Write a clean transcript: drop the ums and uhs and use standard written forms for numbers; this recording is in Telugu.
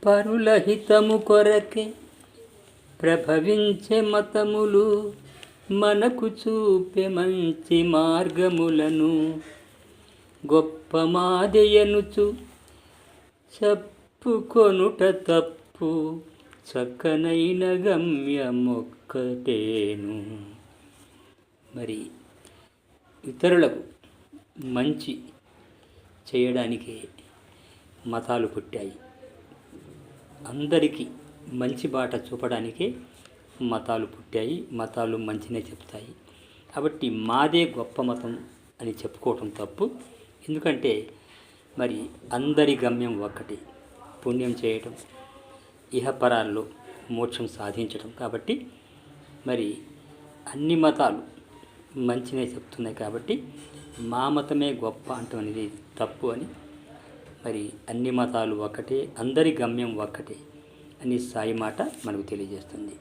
పరుల హితము కొరకే ప్రభవించే మతములు మనకు చూపే మంచి మార్గములను గొప్ప మాదెయనుచు చెప్పుకొనుట తప్పు చక్కనైన గమ్యమొక్కటేను. మరి ఇతరులకు మంచి చేయడానికే మతాలు పుట్టాయి. అందరికీ మంచి బాట చూపడానికే మతాలు పుట్టాయి. మతాలు మంచినే చెప్తాయి. కాబట్టి మాదే గొప్ప మతం అని చెప్పుకోవటం తప్పు. ఎందుకంటే మరి అందరి గమ్యం ఒక్కటి, పుణ్యం చేయటం, ఇహపరాల్లో మోక్షం సాధించడం. కాబట్టి మరి అన్ని మతాలు మంచినే చెప్తున్నాయి. కాబట్టి మా మతమే గొప్ప అంటం అనేది తప్పు అని, మరి అన్ని మతాలు ఒక్కటే, అందరి గమ్యం ఒక్కటే అని సాయి మాట మనకు తెలియజేస్తుంది.